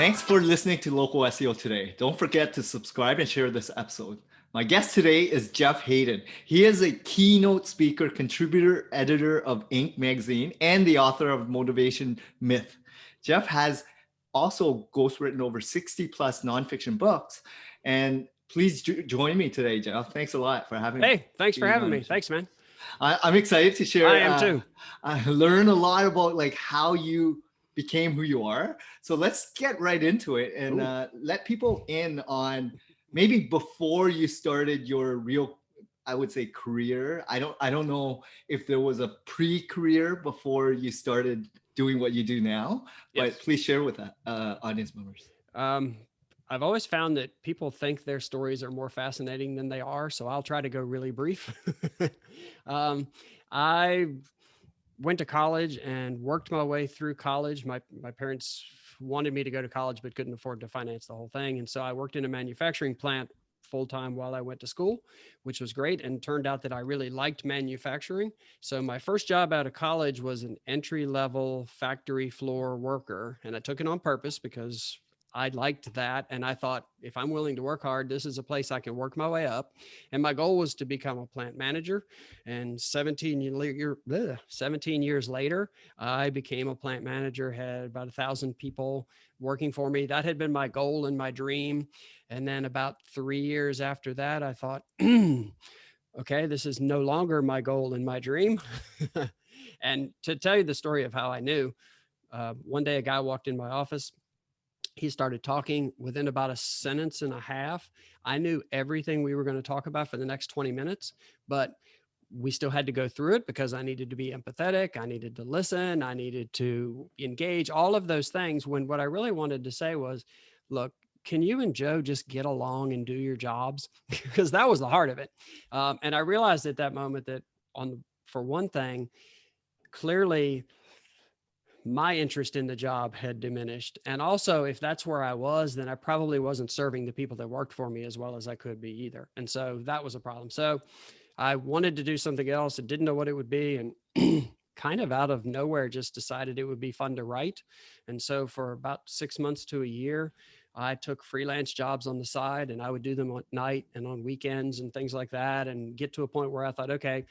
Thanks for listening to Local SEO today. Don't forget to subscribe and share this episode. My guest today is Jeff Haden. He is a keynote speaker, contributor, editor of Inc. magazine, and the author of Motivation Myth. Jeff has also ghostwritten over 60 plus nonfiction books. And please join me today, Jeff. Thanks a lot for having me. Hey, thanks for having me. Thanks, man. I'm excited to share. I am too. I learn a lot about like how you became who you are. So let's get right into it and let people in on maybe before you started your real, I would say, career. I don't know if there was a pre-career before you started doing what you do now, but please share with that audience members. I've always found that people think their stories are more fascinating than they are, so I'll try to go really brief. I went to college and worked my way through college. My parents wanted me to go to college, but couldn't afford to finance the whole thing. And so I worked in a manufacturing plant full-time while I went to school, which was great. And turned out that I really liked manufacturing. So my first job out of college was an entry-level factory floor worker. And I took it on purpose because I liked that. And I thought, if I'm willing to work hard, this is a place I can work my way up. And my goal was to become a plant manager. And 17 years later, I became a plant manager, had about 1,000 people working for me. That had been my goal and my dream. And then about 3 years after that, I thought, okay, this is no longer my goal and my dream. And to tell you the story of how I knew, one day a guy walked in my office. He started talking. Within about a sentence and a half, I knew everything we were going to talk about for the next 20 minutes, but we still had to go through it because I needed to be empathetic. I needed to listen. I needed to engage, all of those things, when what I really wanted to say was, look, can you and Joe just get along and do your jobs? Because that was the heart of it. And I realized at that moment that for one thing, clearly my interest in the job had diminished. And also, if that's where I was, then I probably wasn't serving the people that worked for me as well as I could be either. And so that was a problem. So I wanted to do something else and didn't know what it would be. And kind of out of nowhere, just decided it would be fun to write. And so for about 6 months to a year, I took freelance jobs on the side, and I would do them at night and on weekends and things like that, and get to a point where I thought, okay,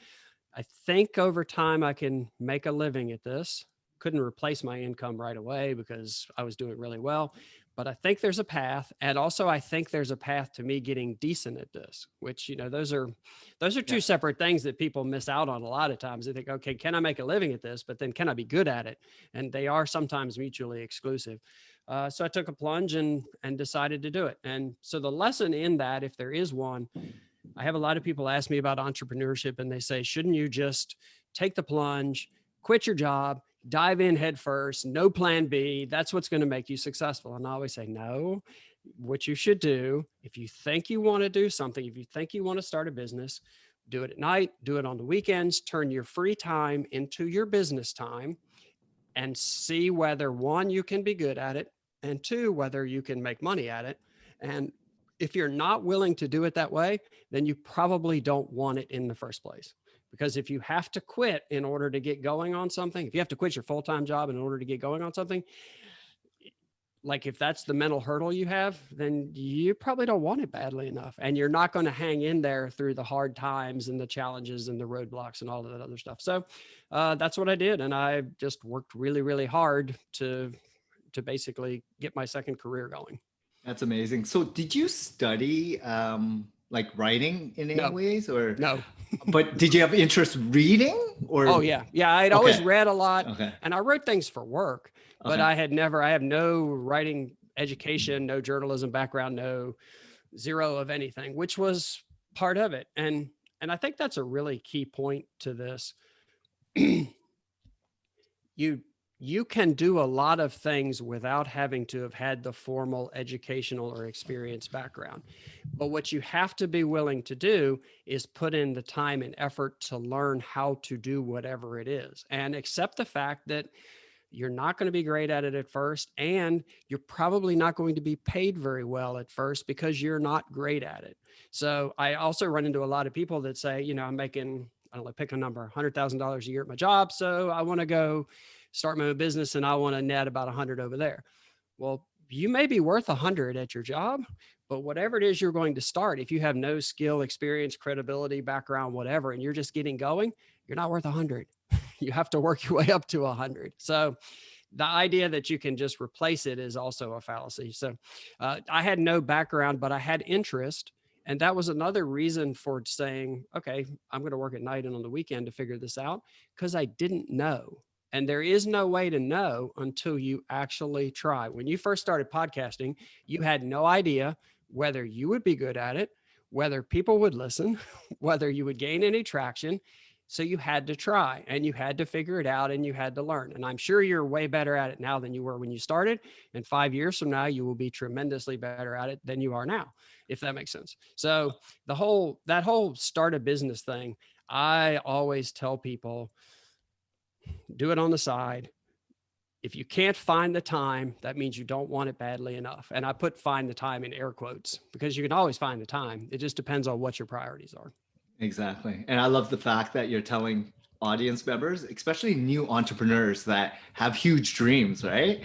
I think over time I can make a living at this. Couldn't replace my income right away because I was doing really well, but I think there's a path. And also I think there's a path to me getting decent at this, which, those are two separate things that people miss out on a lot of times. They think, okay, can I make a living at this? But then can I be good at it? And they are sometimes mutually exclusive. So I took a plunge and decided to do it. And so the lesson in that, if there is one, I have a lot of people ask me about entrepreneurship, and they say, shouldn't you just take the plunge, quit your job, dive in head first, no plan B? That's what's going to make you successful. And I always say, no, what you should do, if you think you want to do something, if you think you want to start a business, do it at night, do it on the weekends, turn your free time into your business time, and see whether, one, you can be good at it, and two, whether you can make money at it. And if you're not willing to do it that way, then you probably don't want it in the first place. Because if you have to quit in order to get going on something, if you have to quit your full-time job in order to get going on something, like if that's the mental hurdle you have, then you probably don't want it badly enough. And you're not going to hang in there through the hard times and the challenges and the roadblocks and all of that other stuff. So that's what I did. And I just worked really, really hard to basically get my second career going. That's amazing. So did you study like writing in any ways, or no? But did you have interest reading, or? Oh yeah. I'd always read a lot, and I wrote things for work, but I have no writing education, no journalism background, zero of anything, which was part of it. And I think that's a really key point to this. You can do a lot of things without having to have had the formal educational or experience background. But what you have to be willing to do is put in the time and effort to learn how to do whatever it is, and accept the fact that you're not going to be great at it at first, and you're probably not going to be paid very well at first because you're not great at it. So I also run into a lot of people that say, I'm making, I don't know, pick a number, $100,000 a year at my job, so I want to go start my own business and I want to net about 100 over there. Well, you may be worth 100 at your job, but whatever it is you're going to start, if you have no skill, experience, credibility, background, whatever, and you're just getting going, you're not worth 100. You have to work your way up to 100. So the idea that you can just replace it is also a fallacy. So I had no background, but I had interest. And that was another reason for saying, okay, I'm going to work at night and on the weekend to figure this out, because I didn't know. And there is no way to know until you actually try. When you first started podcasting, you had no idea whether you would be good at it, whether people would listen, whether you would gain any traction. So you had to try and you had to figure it out and you had to learn. And I'm sure you're way better at it now than you were when you started. And 5 years from now, you will be tremendously better at it than you are now, if that makes sense. So that whole start a business thing, I always tell people, do it on the side. If you can't find the time, that means you don't want it badly enough. And I put find the time in air quotes because you can always find the time. It just depends on what your priorities are. Exactly. And I love the fact that you're telling audience members, especially new entrepreneurs that have huge dreams, right?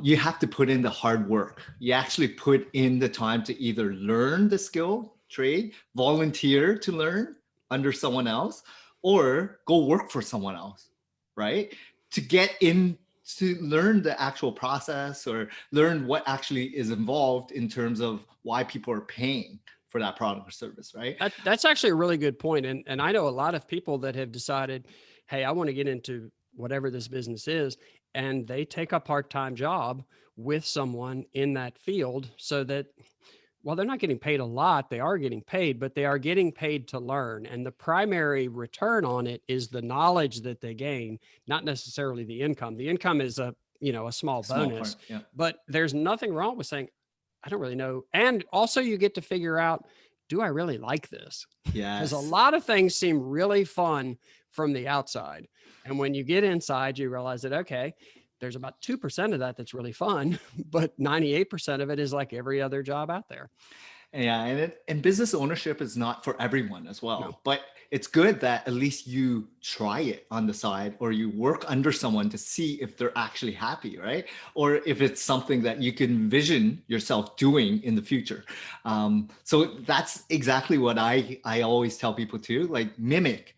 You have to put in the hard work. You actually put in the time to either learn the skill, trade, volunteer to learn under someone else, or go work for someone else, right? To get in to learn the actual process or learn what actually is involved in terms of why people are paying for that product or service, right? That's actually a really good point. And I know a lot of people that have decided, hey, I want to get into whatever this business is. And they take a part-time job with someone in that field so that, well, they're not getting paid a lot. They are getting paid, but they are getting paid to learn. And the primary return on it is the knowledge that they gain, not necessarily the income. The income is a small bonus, Part, yeah. But there's nothing wrong with saying, I don't really know. And also you get to figure out, do I really like this? Yes. Because a lot of things seem really fun from the outside. And when you get inside, you realize that, okay, there's about 2% of that that's really fun, but 98% of it is like every other job out there. Yeah, and business ownership is not for everyone as well. No. But it's good that at least you try it on the side or you work under someone to see if they're actually happy, right? Or if it's something that you can envision yourself doing in the future. So that's exactly what I always tell people too, like mimic.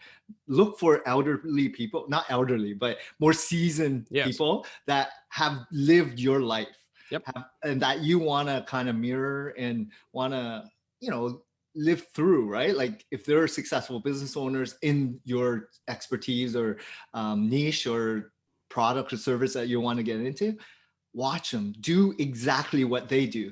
Look for elderly people, not elderly, but more seasoned people that have lived your life. Yep. And that you want to kind of mirror and want to, live through, right? Like if there are successful business owners in your expertise or niche or product or service that you want to get into, watch them do exactly what they do.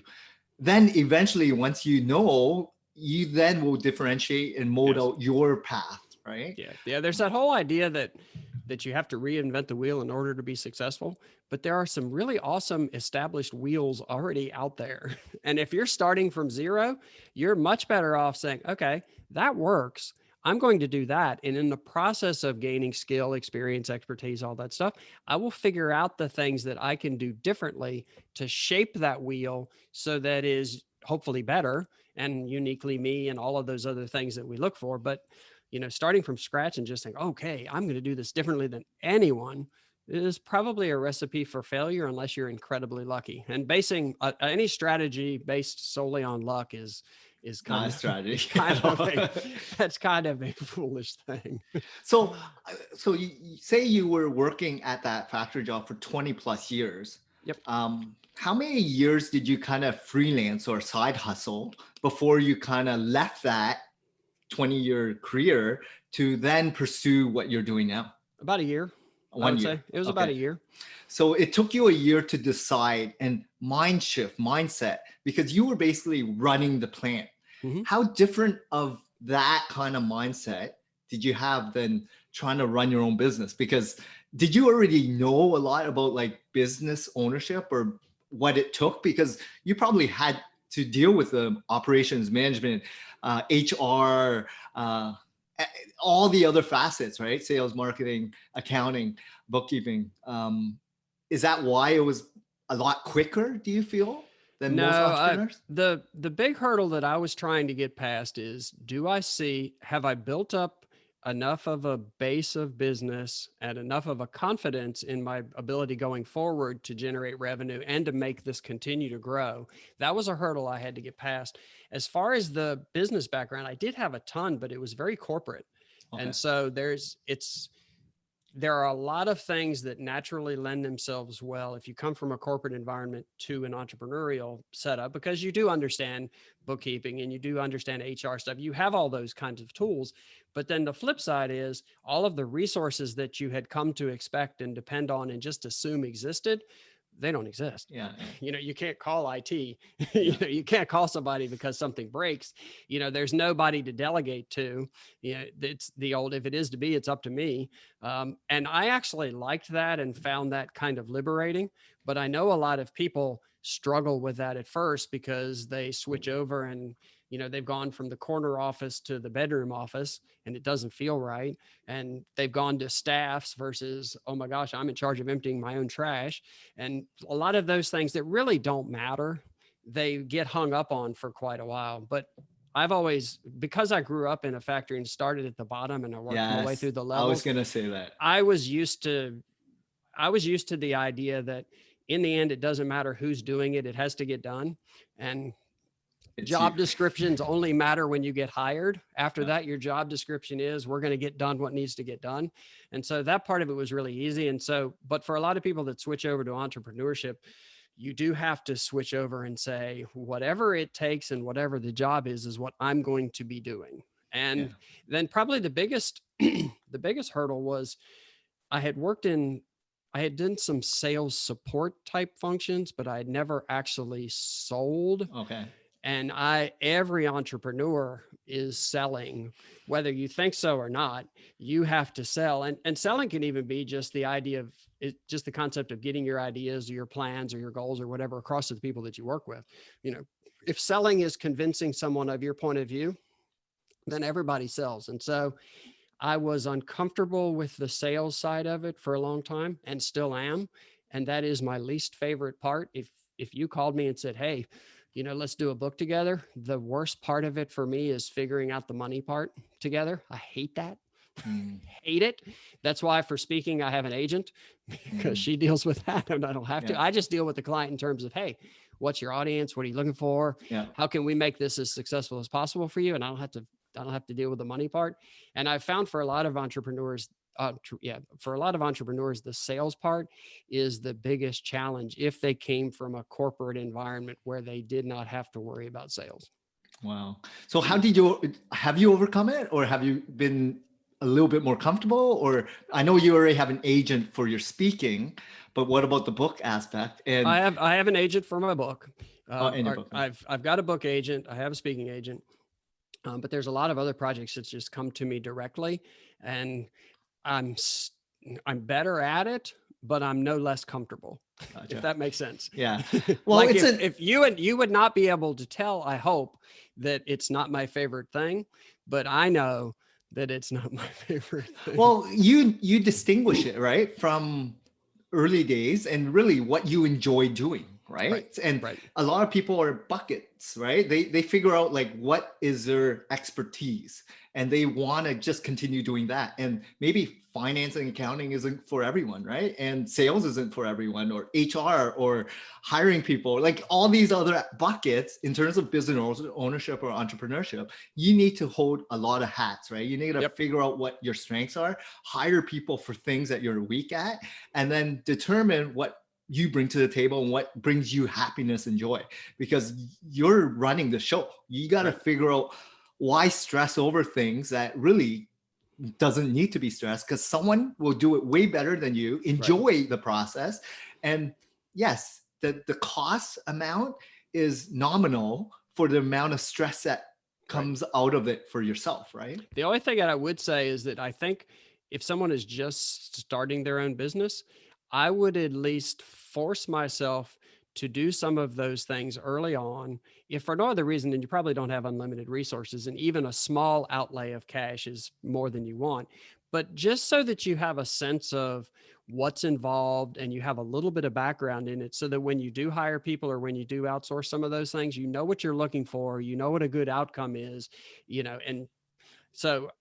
Then eventually, once you know, you then will differentiate and mold out your path, right? Yeah. There's that whole idea that you have to reinvent the wheel in order to be successful. But there are some really awesome established wheels already out there. And if you're starting from zero, you're much better off saying, okay, that works. I'm going to do that. And in the process of gaining skill, experience, expertise, all that stuff, I will figure out the things that I can do differently to shape that wheel so that is hopefully better and uniquely me and all of those other things that we look for. But starting from scratch and just saying, okay, I'm going to do this differently than anyone is probably a recipe for failure unless you're incredibly lucky. And basing any strategy based solely on luck is kind of strategy. That's kind of a foolish thing. So you say you were working at that factory job for 20 plus years. Yep. How many years did you kind of freelance or side hustle before you kind of left that 20-year career to then pursue what you're doing now? About a year. 1 year. Say. It was about a year. So it took you a year to decide and mindset, because you were basically running the plant. Mm-hmm. How different of that kind of mindset did you have than trying to run your own business? Because did you already know a lot about like business ownership or what it took? Because you probably had to deal with the operations management, HR, all the other facets, right? Sales, marketing, accounting, bookkeeping. Is that why it was a lot quicker, do you feel, than most entrepreneurs? The big hurdle that I was trying to get past is, have I built up enough of a base of business and enough of a confidence in my ability going forward to generate revenue and to make this continue to grow. That was a hurdle I had to get past. As far as the business background, I did have a ton, but it was very corporate. Okay. And so there are a lot of things that naturally lend themselves well if you come from a corporate environment to an entrepreneurial setup, because you do understand bookkeeping and you do understand HR stuff. You have all those kinds of tools. But then the flip side is all of the resources that you had come to expect and depend on and just assume existed, they don't exist. Yeah. You can't call IT. Yeah. You can't call somebody because something breaks. There's nobody to delegate to. It's the old, if it is to be, it's up to me. And I actually liked that and found that kind of liberating. But I know a lot of people struggle with that at first because they switch over and they've gone from the corner office to the bedroom office and it doesn't feel right. And they've gone to staffs versus, oh my gosh, I'm in charge of emptying my own trash. And a lot of those things that really don't matter, they get hung up on for quite a while. But I've always, because I grew up in a factory and started at the bottom and I worked my way through the levels. I was going to say that. I was used to the idea that in the end, it doesn't matter who's doing it. It has to get done. And job descriptions only matter when you get hired. After that, your job description is we're going to get done what needs to get done. And so that part of it was really easy. And so, but for a lot of people that switch over to entrepreneurship, you do have to switch over and say, whatever it takes and whatever the job is what I'm going to be doing. And then probably the biggest hurdle was I had done some sales support type functions, but I had never actually sold. Okay. And every entrepreneur is selling, whether you think so or not. You have to sell, and selling can even be just the idea of just the concept of getting your ideas or your plans or your goals or whatever across to the people that you work with. If selling is convincing someone of your point of view, then everybody sells. And so I was uncomfortable with the sales side of it for a long time and still am. And that is my least favorite part. If you called me and said, hey, let's do a book together, the worst part of it for me is figuring out the money part together. I hate that. Hate it. That's why for speaking, I have an agent because she deals with that and I don't have to. I just deal with the client in terms of, hey, what's your audience? What are you looking for? How can we make this as successful as possible for you? And I don't have to deal with the money part. And I've found for a lot of entrepreneurs, the sales part is the biggest challenge if they came from a corporate environment where they did not have to worry about sales. Wow. So have you overcome it, or have you been a little bit more comfortable? Or I know you already have an agent for your speaking, but what about the book aspect? And I have an agent for my book. Book. I've got a book agent. I have a speaking agent. But there's a lot of other projects that just come to me directly, and I'm better at it, but I'm no less comfortable. Gotcha. If that makes sense. Yeah. Well, like if you would not be able to tell, I hope, that it's not my favorite thing, but I know that it's not my favorite thing. Well, you distinguish it, right, from early days and really what you enjoy doing. Right. And a lot of people are buckets, right? They figure out like what is their expertise and they want to just continue doing that. And maybe finance and accounting isn't for everyone, right? And sales isn't for everyone, or HR, or hiring people, like all these other buckets in terms of business ownership or entrepreneurship. You need to hold a lot of hats, right? You need to figure out what your strengths are, hire people for things that you're weak at, and then determine what you bring to the table and what brings you happiness and joy, because you're running the show. You got to figure out why stress over things that really doesn't need to be stressed, because someone will do it way better than you. Enjoy the process. And yes, the cost amount is nominal for the amount of stress that comes out of it for yourself, right? The only thing that I would say is that I think if someone is just starting their own business, I would at least force myself to do some of those things early on. If for no other reason, then you probably don't have unlimited resources, and even a small outlay of cash is more than you want. But just so that you have a sense of what's involved and you have a little bit of background in it, so that when you do hire people or when you do outsource some of those things, you know what you're looking for, you know what a good outcome is, and so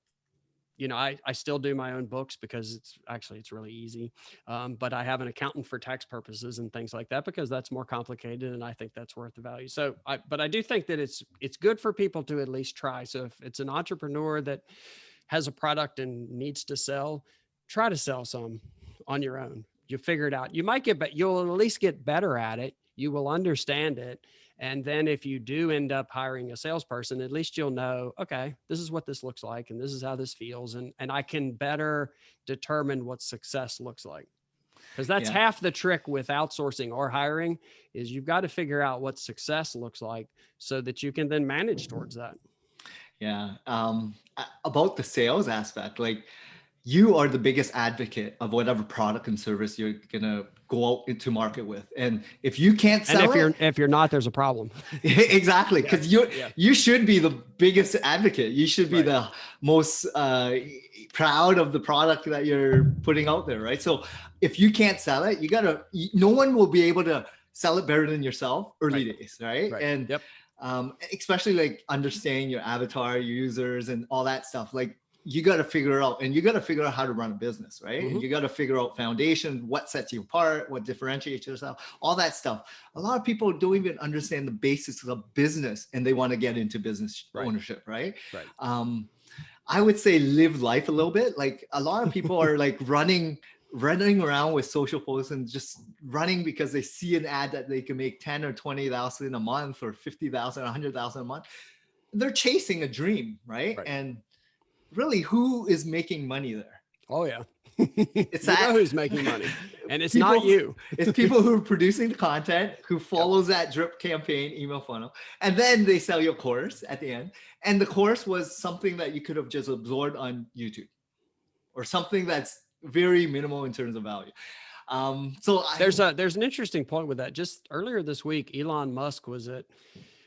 I still do my own books because it's really easy. But I have an accountant for tax purposes and things like that, because that's more complicated. And I think that's worth the value. So but I do think that it's good for people to at least try. So if it's an entrepreneur that has a product and needs to sell, try to sell some on your own. You figure it out. You might get, but you'll at least get better at it. You will understand it. And then if you do end up hiring a salesperson, at least you'll know, okay, this is what this looks like, and this is how this feels. And I can better determine what success looks like. Because that's half the trick with outsourcing or hiring, is you've got to figure out what success looks like so that you can then manage towards that. Yeah. About the sales aspect, like, you are the biggest advocate of whatever product and service you're going to go out into market with. And if you can't sell if you're not, there's a problem. Exactly. Because you should be the biggest advocate. You should be the most proud of the product that you're putting out there. Right. So if you can't sell it, no one will be able to sell it better than yourself early days. Right. And especially like understanding your avatar, your users, and all that stuff. Like, you got to figure out how to run a business, right? And you got to figure out foundation, what sets you apart, what differentiates yourself, all that stuff. A lot of people don't even understand the basics of business, and they want to get into business ownership, right? I would say live life a little bit. Like, a lot of people are like running around with social posts and just running because they see an ad that they can make 10 or 20,000 a month, or 50,000, 100,000 a month. They're chasing a dream, right? And really, who is making money there? Oh yeah. It's who's making money, and it's not you. It's people who are producing the content, who follows that drip campaign email funnel, and then they sell your course at the end. And the course was something that you could have just absorbed on YouTube, or something that's very minimal in terms of value. So there's an interesting point with that. Just earlier this week, Elon Musk was at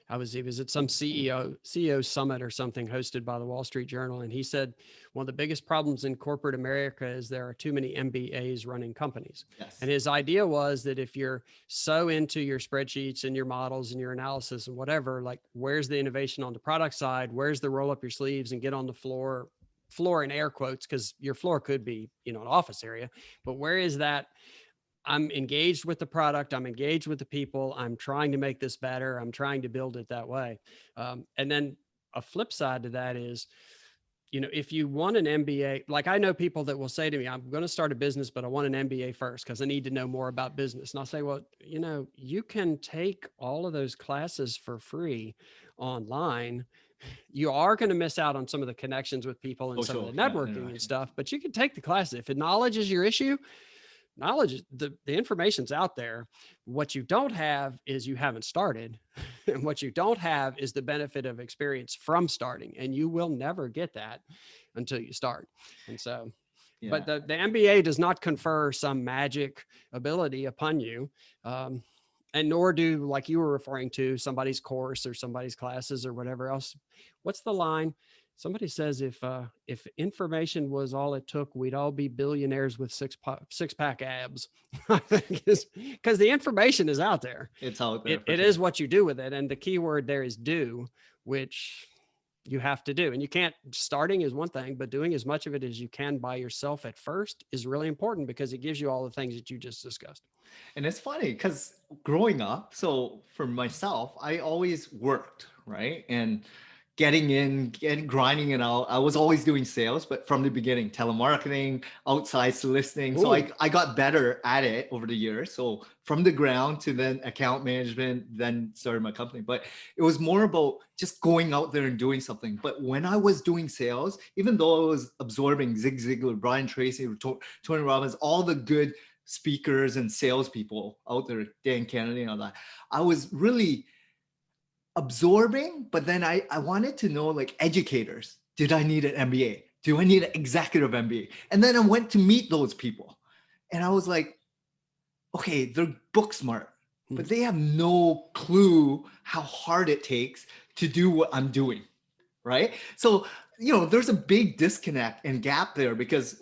some CEO summit or something hosted by the Wall Street Journal. And he said, one of the biggest problems in corporate America is there are too many MBAs running companies. And his idea was that if you're so into your spreadsheets and your models and your analysis and whatever, like, where's the innovation on the product side? Where's the roll up your sleeves and get on the floor in air quotes, because your floor could be, an office area, but where is that? I'm engaged with the product. I'm engaged with the people. I'm trying to make this better. I'm trying to build it that way. And then a flip side to that is, if you want an MBA, like, I know people that will say to me, I'm going to start a business, but I want an MBA first because I need to know more about business. And I'll say, well, you can take all of those classes for free online. You are going to miss out on some of the connections with people and some of the networking and stuff, but you can take the classes. If knowledge is your issue, knowledge, the information's out there. What you don't have is you haven't started. And what you don't have is the benefit of experience from starting. And you will never get that until you start. And so, but the MBA does not confer some magic ability upon you. And nor do, like you were referring to, somebody's course or somebody's classes or whatever else. What's the line? Somebody says, if information was all it took, we'd all be billionaires with six-pack abs. I think because the information is out there. It's out there. It is what you do with it. And the key word there is do, which you have to do. And you can't, starting is one thing, but doing as much of it as you can by yourself at first is really important, because it gives you all the things that you just discussed. And it's funny because growing up, so for myself, I always worked, right? And grinding it out. I was always doing sales, but from the beginning, telemarketing, outside soliciting. Ooh. So I got better at it over the years. So from the ground to then account management, then started my company. But it was more about just going out there and doing something. But when I was doing sales, even though I was absorbing Zig Ziglar, Brian Tracy, Tony Robbins, all the good speakers and salespeople out there, Dan Kennedy and all that, I was really absorbing, but then I wanted to know, like, educators, did I need an MBA? Do I need an executive MBA? And then I went to meet those people and I was like, okay, they're book smart, but they have no clue how hard it takes to do what I'm doing, right? So, there's a big disconnect and gap there because,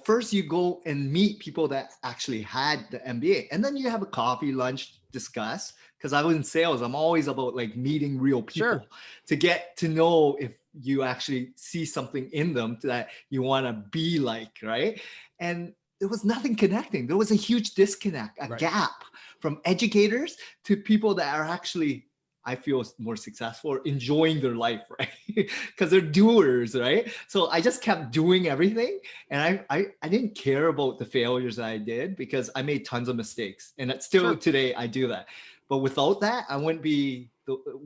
first you go and meet people that actually had the MBA, and then you have a coffee, lunch, discuss. Because I was in sales, I'm always about like meeting real people to get to know if you actually see something in them that you want to be like, right? And there was nothing connecting. There was a huge disconnect, a Right. gap from educators to people that are actually, I feel, more successful or enjoying their life, right? Because they're doers, right? So I just kept doing everything, and I didn't care about the failures that I did because I made tons of mistakes, and that still Sure. today I do that. But without that, I wouldn't be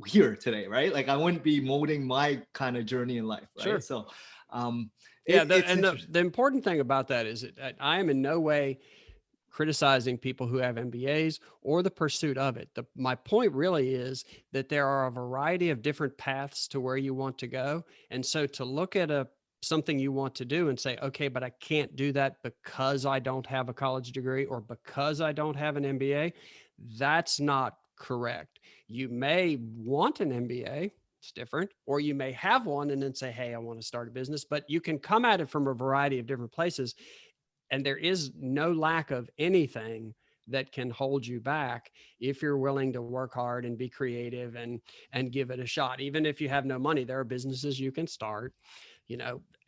here today, right? Like I wouldn't be molding my kind of journey in life, right? Sure. So um, Yeah. it's interesting. The important thing about that is that I am in no way criticizing people who have MBAs or the pursuit of it. My point really is that there are a variety of different paths to where you want to go. And so to look at something you want to do and say, okay, but I can't do that because I don't have a college degree or because I don't have an MBA, that's not correct. You may want an MBA. It's different. Or you may have one and then say, hey, I want to start a business, but you can come at it from a variety of different places. And there is no lack of anything that can hold you back if you're willing to work hard and be creative and give it a shot. Even if you have no money, there are businesses you can start,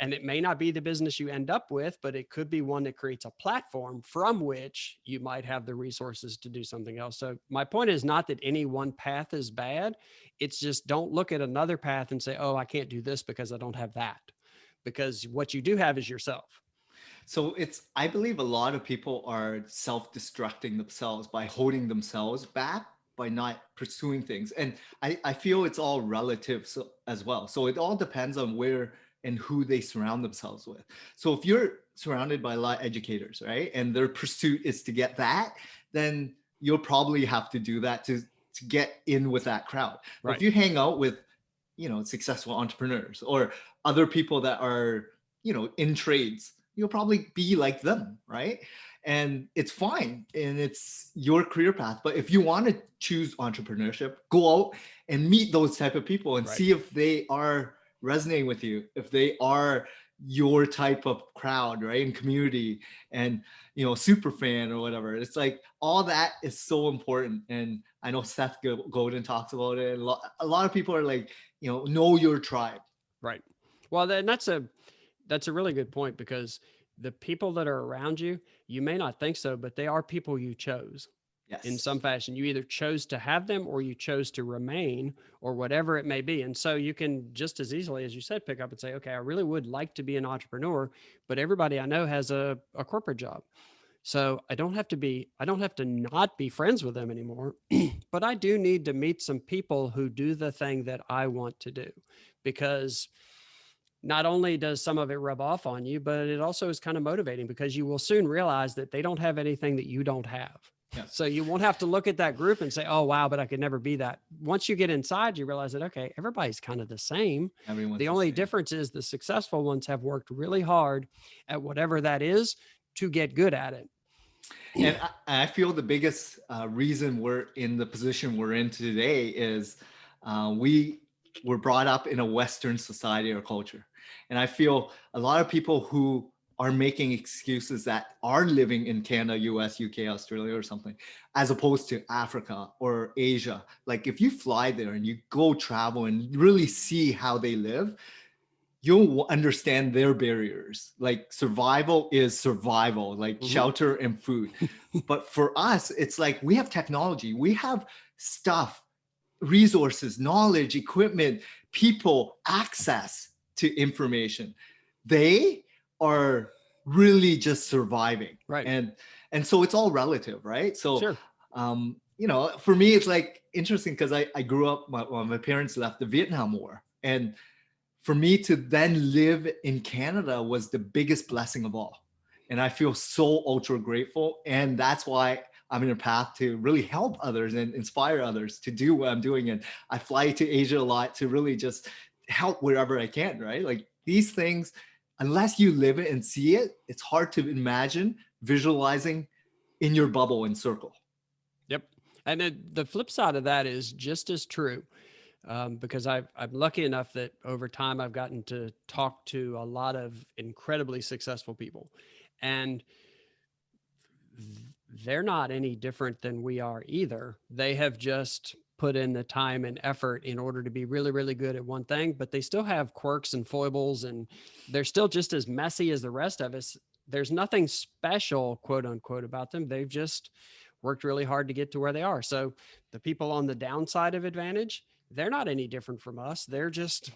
and it may not be the business you end up with, but it could be one that creates a platform from which you might have the resources to do something else. So my point is not that any one path is bad. It's just don't look at another path and say, oh, I can't do this because I don't have that. Because what you do have is yourself. So I believe a lot of people are self-destructing themselves by holding themselves back by not pursuing things. And I feel it's all relative as well. So it all depends on where and who they surround themselves with. So if you're surrounded by a lot of educators, right, and their pursuit is to get that, then you'll probably have to do that to get in with that crowd. But if Right. you hang out with, successful entrepreneurs or other people that are, in trades, you'll probably be like them, right? And it's fine and it's your career path. But if you want to choose entrepreneurship, go out and meet those type of people and Right. see if they are resonating with you, if they are your type of crowd, right? And community and, super fan or whatever. It's like all that is so important. And I know Seth Godin talks about it. A lot of people are like, know your tribe. Right. Well, then that's a really good point because the people that are around you, you may not think so, but they are people you chose in Yes. some fashion. You either chose to have them or you chose to remain or whatever it may be. And so you can just as easily, as you said, pick up and say, okay, I really would like to be an entrepreneur, but everybody I know has a corporate job. So I don't have to not be friends with them anymore, but I do need to meet some people who do the thing that I want to do because not only does some of it rub off on you, but it also is kind of motivating because you will soon realize that they don't have anything that you don't have. Yeah. So you won't have to look at that group and say, oh, wow, but I could never be that. Once you get inside, you realize that, okay, everybody's kind of the same. Everyone's The the only same. difference is the successful ones have worked really hard at whatever that is to get good at it. And I feel the biggest reason we're in the position we're in today is we were brought up in a Western society or culture. And I feel a lot of people who are making excuses that are living in Canada, US, UK, Australia, or something, as opposed to Africa or Asia. Like if you fly there and you go travel and really see how they live, you'll understand their barriers. Like survival is survival, like Mhm. shelter and food. But for us, it's like we have technology, we have stuff, resources, knowledge, equipment, people, access to information. They are really just surviving. Right. And so it's all relative, right? So Sure. for me, it's like interesting because I grew up, my parents left the Vietnam War. And for me to then live in Canada was the biggest blessing of all. And I feel so ultra grateful. And that's why I'm in a path to really help others and inspire others to do what I'm doing. And I fly to Asia a lot to really just help wherever I can, right? Like these things, unless you live it and see it, it's hard to imagine visualizing in your bubble and circle. Yep. And then the flip side of that is just as true. Because I'm lucky enough that over time I've gotten to talk to a lot of incredibly successful people, and they're not any different than we are either. They have just put in the time and effort in order to be really, really good at one thing, but they still have quirks and foibles, and they're still just as messy as the rest of us. There's nothing special, quote unquote, about them. They've just worked really hard to get to where they are. So the people on the downside of advantage, they're not any different from us. They're just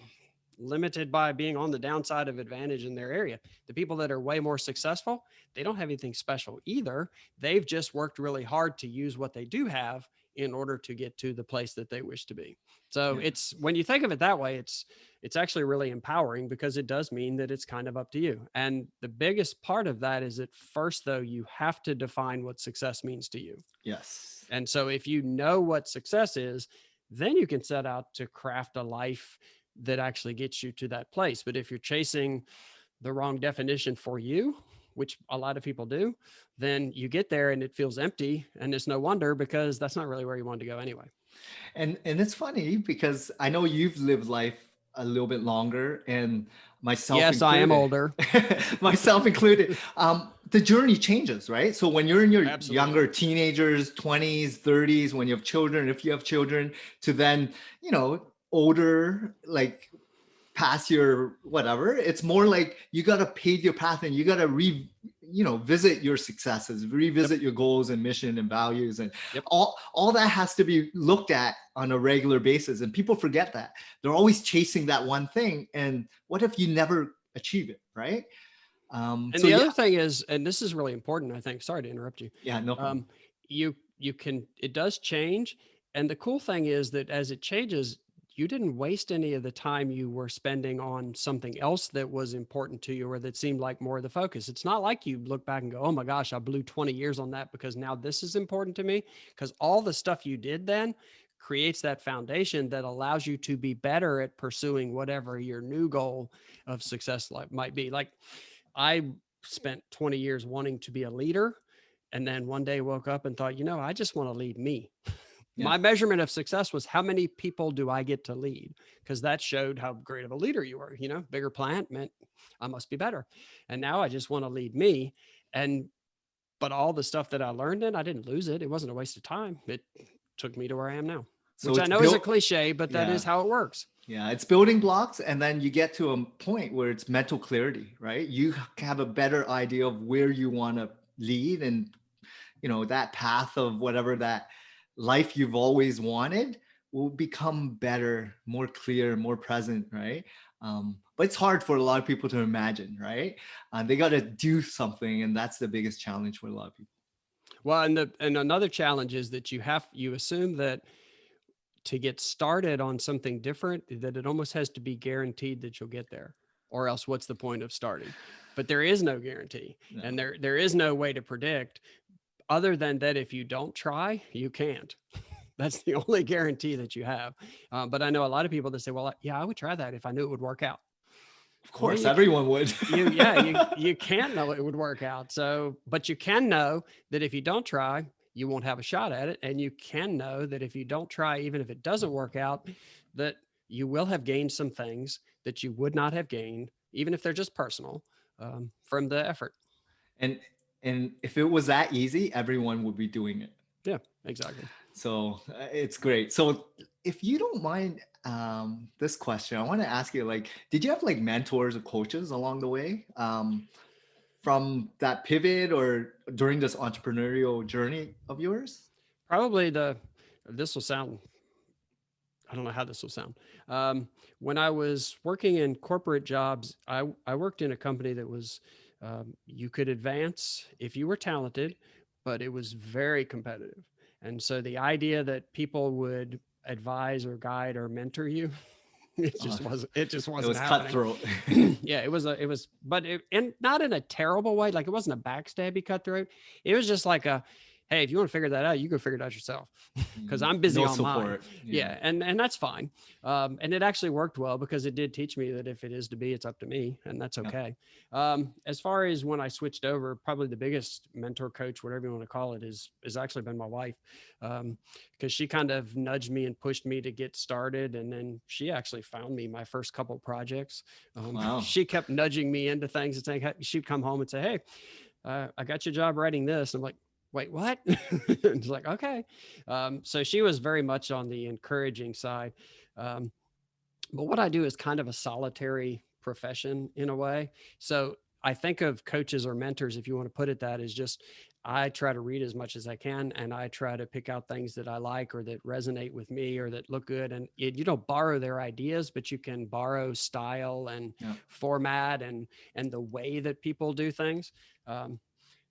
limited by being on the downside of advantage in their area. The people that are way more successful, they don't have anything special either. They've just worked really hard to use what they do have in order to get to the place that they wish to be. So Yeah. it's, when you think of it that way, it's actually really empowering, because it does mean that it's kind of up to you. And the biggest part of that is, at first though, you have to define what success means to you. Yes. And so if you know what success is, then you can set out to craft a life that actually gets you to that place. But if you're chasing the wrong definition for you, which a lot of people do, then you get there and it feels empty. And it's no wonder, because that's not really where you wanted to go anyway. And it's funny because I know you've lived life a little bit longer, and myself Yes, I am included. older. Myself included. The journey changes, right? So when you're in your Absolutely. younger teenagers, 20s, 30s, when you have children, if you have children, to then, older, like past your whatever, it's more like you got to pave your path, and you got to visit your successes, revisit your goals and mission and values, and all that has to be looked at on a regular basis. And people forget that they're always chasing that one thing, and what if you never achieve it, right? And the other thing is, and this is really important, I think, sorry to interrupt you. Yeah, no problem. You can, it does change. And the cool thing is that as it changes, you didn't waste any of the time you were spending on something else that was important to you, or that seemed like more of the focus. It's not like you look back and go, oh my gosh, I blew 20 years on that because now this is important to me. Because all the stuff you did then creates that foundation that allows you to be better at pursuing whatever your new goal of success might be. Like, I spent 20 years wanting to be a leader, and then one day woke up and thought, I just want to lead me. Yeah. My measurement of success was, how many people do I get to lead? Because that showed how great of a leader you were. Bigger plant meant I must be better. And now I just want to lead me. But all the stuff that I learned I didn't lose it. It wasn't a waste of time. It took me to where I am now, So which I know is a cliche, but that is how it works. Yeah, it's building blocks, and then you get to a point where it's mental clarity, right? You have a better idea of where you want to lead, and that path of whatever that life you've always wanted will become better, more clear, more present, right? But it's hard for a lot of people to imagine, right? They got to do something, and that's the biggest challenge for a lot of people. Well, and another challenge is that you assume that to get started on something different, that it almost has to be guaranteed that you'll get there, or else what's the point of starting? But there is no guarantee. No. And there is no way to predict, other than that if you don't try, you can't. That's the only guarantee that you have. But I know a lot of people that say, well, yeah, I would try that if I knew it would work out. Of course, everyone would. You can't know it would work out. So, but you can know that if you don't try, you won't have a shot at it. And you can know that if you don't try, even if it doesn't work out, that you will have gained some things that you would not have gained, even if they're just personal, from the effort. And if it was that easy, everyone would be doing it. Yeah, exactly. So it's great. So if you don't mind this question, I want to ask you, like, did you have like mentors or coaches along the way from that pivot or during this entrepreneurial journey of yours? Probably this will sound, I don't know how this will sound. When I was working in corporate jobs, I worked in a company that was, you could advance if you were talented, but it was very competitive. And so the idea that people would advise or guide or mentor you, it just wasn't happening. Cutthroat. Yeah, and not in a terrible way. Like, it wasn't a backstabby cutthroat. It was just like hey, if you want to figure that out, you go figure it out yourself, because I'm busy on mine. Yeah. And that's fine. And it actually worked well, because it did teach me that if it is to be, it's up to me, and that's okay. Yeah. As far as when I switched over, probably the biggest mentor, coach, whatever you want to call it, is actually been my wife, because she kind of nudged me and pushed me to get started. And then she actually found me my first couple projects. Wow. She kept nudging me into things and saying, she'd come home and say, hey, I got your job writing this. I'm like, wait, what? It's like, okay. So she was very much on the encouraging side. Um, but what I do is kind of a solitary profession in a way. So I think of coaches or mentors, if you want to put it that, is just I try to read as much as I can, and I try to pick out things that I like or that resonate with me or that look good. And you don't borrow their ideas, but you can borrow style and Yeah. format and the way that people do things.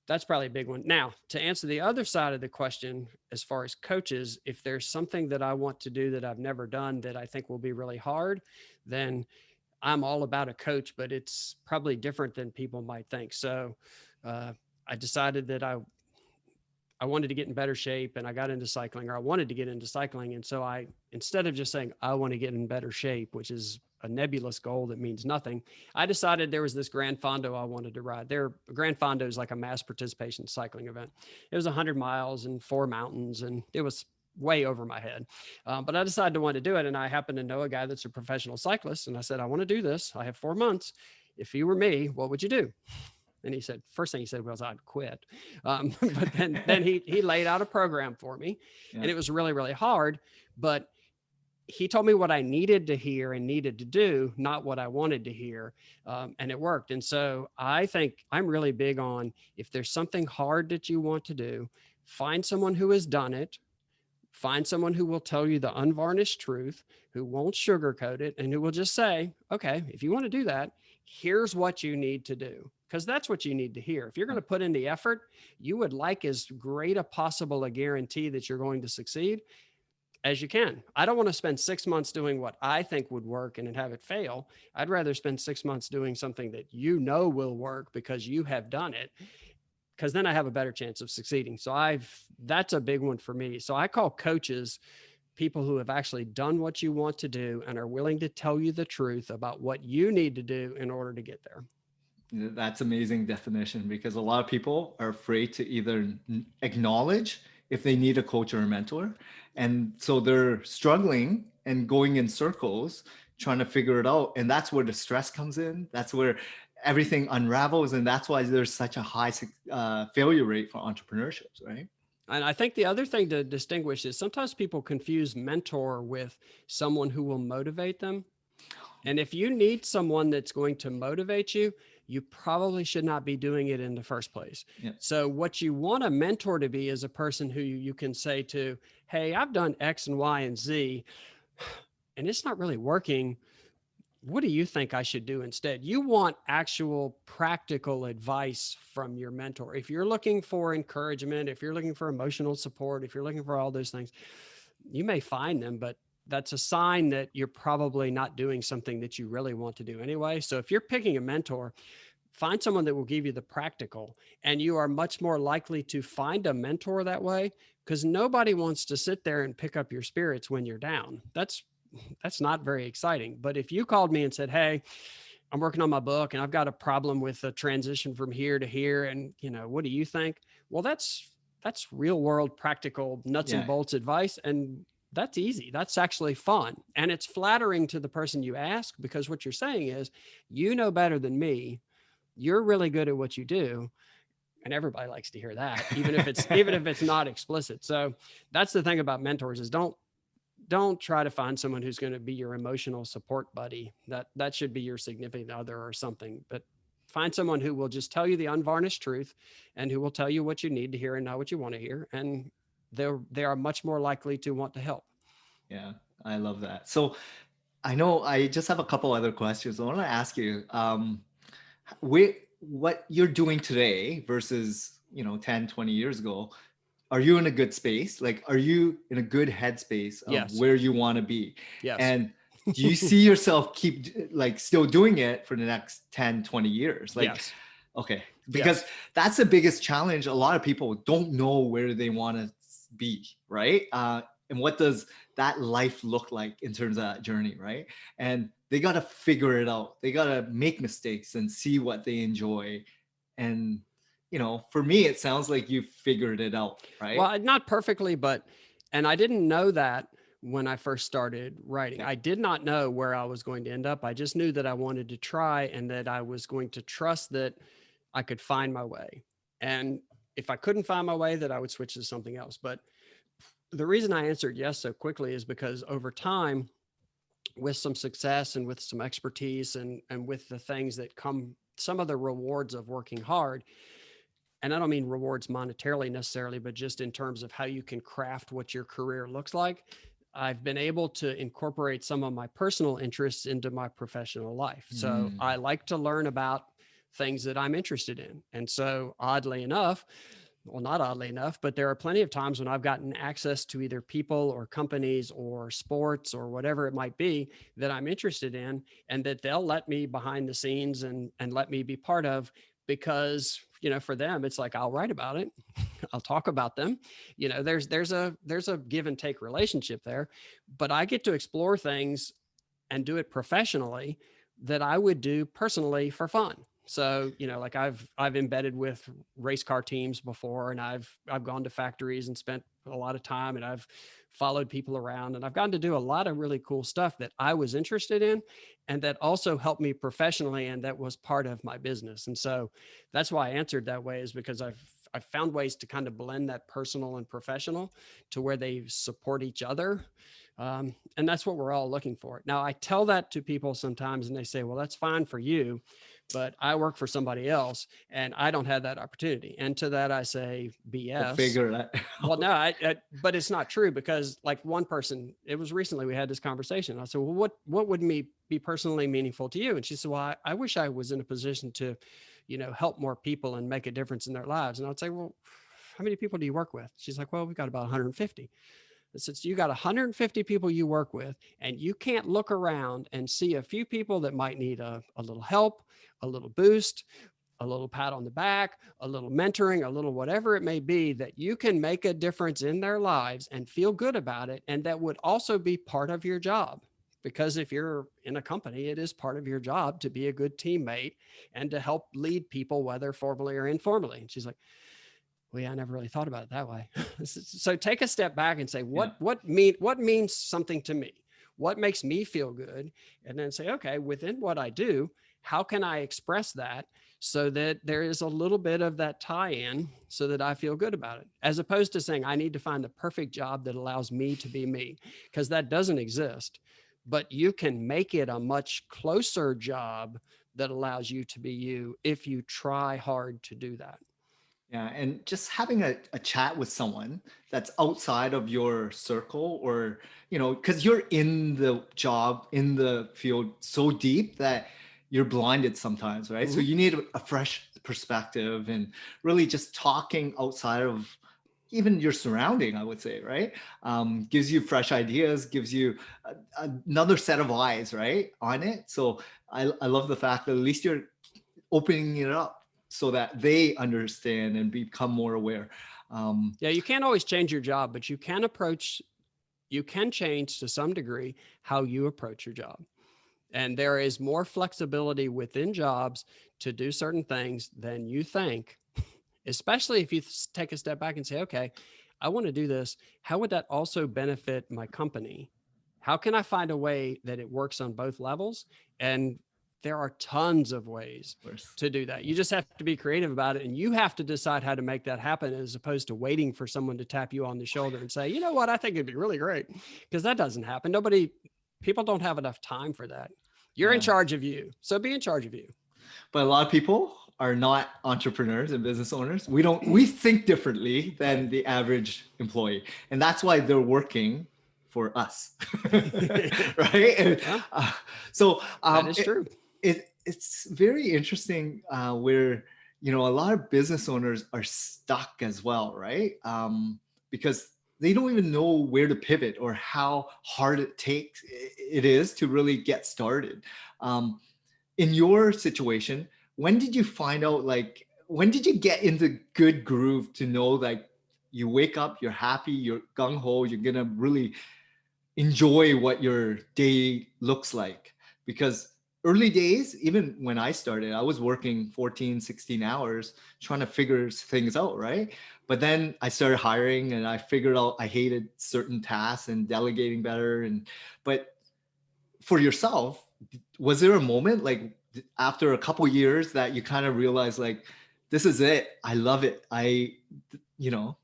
That's probably a big one. Now, to answer the other side of the question, as far as coaches, if there's something that I want to do that I've never done that I think will be really hard, then I'm all about a coach, but it's probably different than people might think. So uh, I decided that I wanted to get in better shape, and I got into cycling, or I wanted to get into cycling. And so instead of just saying, I want to get in better shape, which is a nebulous goal that means nothing, I decided there was this Grand Fondo I wanted to ride. Grand Fondo is like a mass participation cycling event. It was 100 miles and 4 mountains, and it was way over my head. But I decided to want to do it. And I happened to know a guy that's a professional cyclist. And I said, I want to do this. I have 4 months. If you were me, what would you do? And he said, first thing he said was I'd quit. But then he laid out a program for me, Yeah. and it was really, really hard, but he told me what I needed to hear and needed to do, not what I wanted to hear. And it worked. And so I think I'm really big on, if there's something hard that you want to do, find someone who has done it. Find someone who will tell you the unvarnished truth, who won't sugarcoat it, and who will just say, okay, if you want to do that, here's what you need to do. Because that's what you need to hear. If you're going to put in the effort, you would like as great a possible a guarantee that you're going to succeed as you can. I don't want to spend 6 months doing what I think would work and then have it fail. I'd rather spend 6 months doing something that you know will work because you have done it, because then I have a better chance of succeeding. So that's a big one for me. So I call coaches people who have actually done what you want to do and are willing to tell you the truth about what you need to do in order to get there. That's amazing definition, because a lot of people are afraid to either acknowledge if they need a coach or a mentor. And so they're struggling and going in circles trying to figure it out. And that's where the stress comes in. That's where everything unravels. And that's why there's such a high failure rate for entrepreneurships, right? And I think the other thing to distinguish is sometimes people confuse mentor with someone who will motivate them. And if you need someone that's going to motivate you, you probably should not be doing it in the first place. Yeah. So what you want a mentor to be is a person who you can say to, hey, I've done X and Y and Z, and it's not really working. What do you think I should do instead? You want actual practical advice from your mentor. If you're looking for encouragement, if you're looking for emotional support, if you're looking for all those things, you may find them, but that's a sign that you're probably not doing something that you really want to do anyway. So if you're picking a mentor, find someone that will give you the practical, and you are much more likely to find a mentor that way, because nobody wants to sit there and pick up your spirits when you're down. That's not very exciting. But if you called me and said, hey, I'm working on my book and I've got a problem with a transition from here to here, and what do you think? Well, that's real world practical nuts and bolts advice. And that's easy. That's actually fun. And it's flattering to the person you ask, because what you're saying is, you know better than me. You're really good at what you do. And everybody likes to hear that, even if it's not explicit. So that's the thing about mentors, is don't try to find someone who's going to be your emotional support buddy. That should be your significant other or something. But find someone who will just tell you the unvarnished truth, and who will tell you what you need to hear and not what you want to hear. And they are much more likely to want to help. Yeah, I love that. So I know I just have a couple other questions. I want to ask you, what you're doing today versus 10, 20 years ago. Are you in a good space? Like, are you in a good headspace of Yes. where you want to be? Yes. And do you see yourself still doing it for the next 10, 20 years? Like, yes. Okay. Because that's the biggest challenge. A lot of people don't know where they want to be, right? And what does that life look like in terms of that journey, right? And they got to figure it out. They got to make mistakes and see what they enjoy. And for me, it sounds like you figured it out, right? Well, not perfectly, and I didn't know that when I first started writing. I did not know where I was going to end up. I just knew that I wanted to try, and that I was going to trust that I could find my way. And if I couldn't find my way, that I would switch to something else. But the reason I answered yes so quickly is because over time, with some success and with some expertise and with the things that come, some of the rewards of working hard, and I don't mean rewards monetarily necessarily, but just in terms of how you can craft what your career looks like, I've been able to incorporate some of my personal interests into my professional life. So Mm. I like to learn about things that I'm interested in. And so, oddly enough, well, not oddly enough, but there are plenty of times when I've gotten access to either people or companies or sports or whatever it might be that I'm interested in, and that they'll let me behind the scenes and let me be part of, because, for them, it's like, I'll write about it. I'll talk about them. There's a give and take relationship there, but I get to explore things and do it professionally that I would do personally for fun. So, like I've embedded with race car teams before, and I've gone to factories and spent a lot of time, and I've followed people around, and I've gotten to do a lot of really cool stuff that I was interested in, and that also helped me professionally, and that was part of my business. And so that's why I answered that way, is because I've found ways to kind of blend that personal and professional to where they support each other. And that's what we're all looking for. Now, I tell that to people sometimes, and they say, well, that's fine for you, but I work for somebody else and I don't have that opportunity. And to that, I say, We'll BS. figure that Well, out. no, but it's not true, because like one person, it was recently we had this conversation. I said, well, what would be personally meaningful to you? And she said, well, I wish I was in a position to, help more people and make a difference in their lives. And I'd say, well, how many people do you work with? She's like, well, we've got about 150. Since you got 150 people you work with, and you can't look around and see a few people that might need a little help, a little boost, a little pat on the back, a little mentoring, a little whatever it may be, that you can make a difference in their lives and feel good about it. And that would also be part of your job. Because if you're in a company, it is part of your job to be a good teammate and to help lead people, whether formally or informally. And she's like, well, yeah, I never really thought about it that way. So take a step back and say, Yeah. what means something to me? What makes me feel good? And then say, okay, within what I do, how can I express that so that there is a little bit of that tie-in so that I feel good about it, as opposed to saying I need to find the perfect job that allows me to be me, because that doesn't exist. But you can make it a much closer job that allows you to be you if you try hard to do that. Yeah, and just having a chat with someone that's outside of your circle, or, because you're in the job, in the field so deep that you're blinded sometimes, right? So Mhm. you need a fresh perspective, and really just talking outside of even your surrounding, I would say, right? Gives you fresh ideas, gives you another set of eyes, right, on it. So I love the fact that at least you're opening it up so that they understand and become more aware. Yeah, you can't always change your job, but you can change to some degree how you approach your job. And there is more flexibility within jobs to do certain things than you think, especially if you take a step back and say, okay, I want to do this. How would that also benefit my company? How can I find a way that it works on both levels? And there are tons of ways of course. to do that. You just have to be creative about it, and you have to decide how to make that happen, as opposed to waiting for someone to tap you on the shoulder and say, you know what, I think it'd be really great, because that doesn't happen. People don't have enough time for that. You're in Yeah. charge of you. So be in charge of you. But a lot of people are not entrepreneurs and business owners. We think differently than Right. the average employee. And that's why they're working for us. Right. And, Well, so that is true. it's very interesting where, a lot of business owners are stuck as well, right? Because they don't even know where to pivot or how hard it is to really get started. In your situation, when did you find out, like, when did you get into good groove to know, like, you wake up, you're happy, you're gung-ho, you're gonna really enjoy what your day looks like? Because early days, even when I started, I was working 14, 16 hours trying to figure things out, right? But then I started hiring, and I figured out I hated certain tasks and delegating better. But for yourself, was there a moment, like, after a couple years, that you kind of realized, like, this is it. I love it. You know,